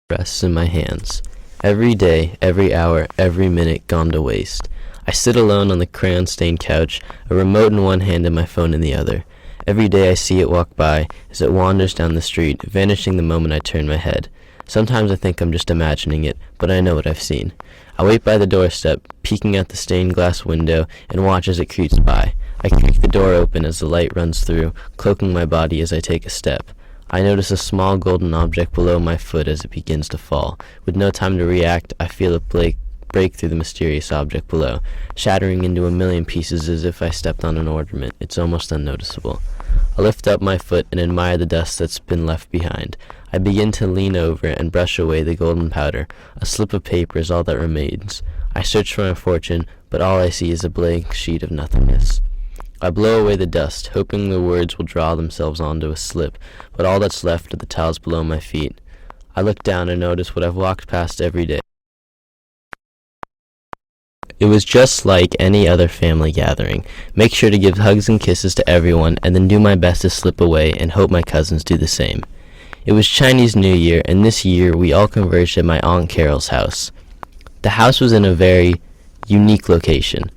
rests in my hands. Every day, every hour, every minute gone to waste. I sit alone on the crayon-stained couch, a remote in one hand and my phone in the other. Every day I see it walk by as it wanders down the street, vanishing the moment I turn my head. Sometimes I think I'm just imagining it, but I know what I've seen. I wait by the doorstep, peeking out the stained glass window, and watch as it creeps by. I kick the door open as the light runs through, cloaking my body as I take a step. I notice a small golden object below my foot as it begins to fall. With no time to react, I feel it break through the mysterious object below, shattering into a million pieces as if I stepped on an ornament. It's almost unnoticeable. I lift up my foot and admire the dust that's been left behind. I begin to lean over and brush away the golden powder. A slip of paper is all that remains. I search for my fortune, but all I see is a blank sheet of nothingness. I blow away the dust, hoping the words will draw themselves onto a slip, but all that's left are the tiles below my feet. I look down and notice what I've walked past every day. It was just like any other family gathering. Make sure to give hugs and kisses to everyone, and then do my best to slip away and hope my cousins do the same. It was Chinese New Year, and this year we all converged at my Aunt Carol's house. The house was in a very unique location.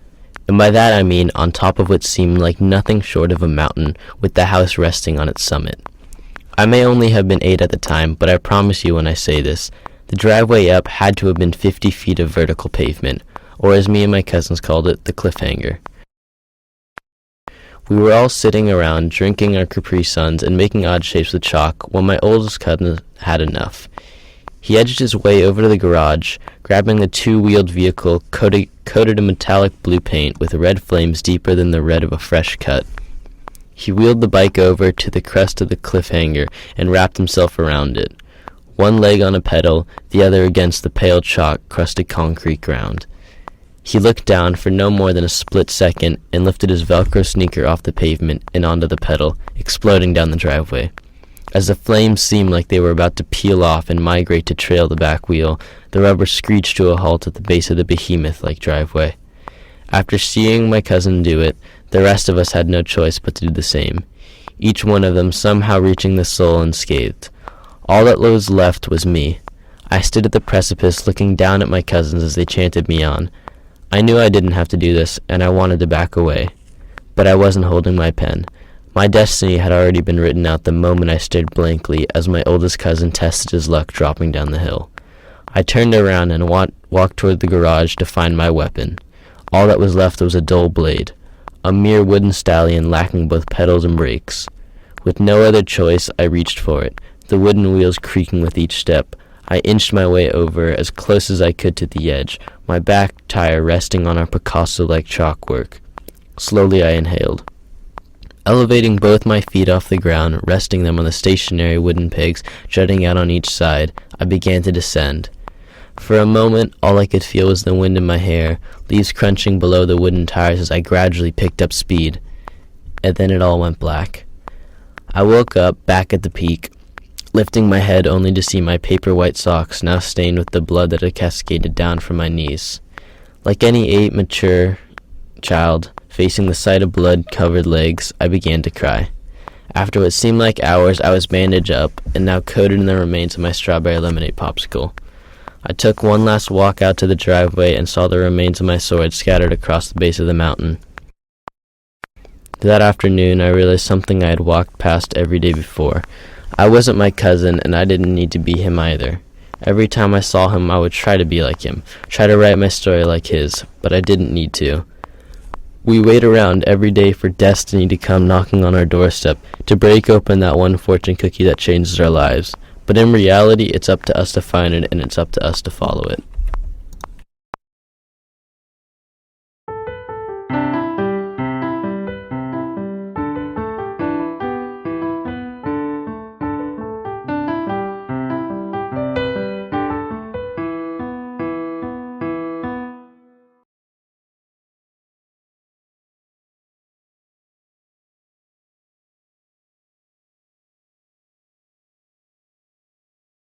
And by that I mean on top of what seemed like nothing short of a mountain, with the house resting on its summit. I may only have been 8 at the time, but I promise you when I say this, the driveway up had to have been 50 feet of vertical pavement, or as me and my cousins called it, the cliffhanger. We were all sitting around, drinking our Capri Suns and making odd shapes with chalk, when my oldest cousin had enough. He edged his way over to the garage, grabbing the two-wheeled vehicle coated in metallic blue paint with red flames deeper than the red of a fresh cut. He wheeled the bike over to the crest of the cliffhanger and wrapped himself around it, one leg on a pedal, the other against the pale chalk-crusted concrete ground. He looked down for no more than a split second and lifted his Velcro sneaker off the pavement and onto the pedal, exploding down the driveway. As the flames seemed like they were about to peel off and migrate to trail the back wheel, the rubber screeched to a halt at the base of the behemoth-like driveway. After seeing my cousin do it, the rest of us had no choice but to do the same, each one of them somehow reaching the soul unscathed. All that was left was me. I stood at the precipice looking down at my cousins as they chanted me on. I knew I didn't have to do this, and I wanted to back away. But I wasn't holding my pen. My destiny had already been written out the moment I stared blankly as my oldest cousin tested his luck dropping down the hill. I turned around and walked toward the garage to find my weapon. All that was left was a dull blade, a mere wooden stallion lacking both pedals and brakes. With no other choice, I reached for it, the wooden wheels creaking with each step. I inched my way over as close as I could to the edge, my back tire resting on our Picasso-like chalkwork. Slowly I inhaled. Elevating both my feet off the ground, resting them on the stationary wooden pegs jutting out on each side, I began to descend. For a moment, all I could feel was the wind in my hair, leaves crunching below the wooden tires as I gradually picked up speed. And then it all went black. I woke up, back at the peak, lifting my head only to see my paper white socks now stained with the blood that had cascaded down from my knees. Like any mature child, facing the sight of blood-covered legs, I began to cry. After what seemed like hours, I was bandaged up and now coated in the remains of my strawberry lemonade popsicle. I took one last walk out to the driveway and saw the remains of my sword scattered across the base of the mountain. That afternoon, I realized something I had walked past every day before. I wasn't my cousin, and I didn't need to be him either. Every time I saw him, I would try to be like him, try to write my story like his, but I didn't need to. We wait around every day for destiny to come knocking on our doorstep, to break open that one fortune cookie that changes our lives. But in reality, it's up to us to find it, and it's up to us to follow it.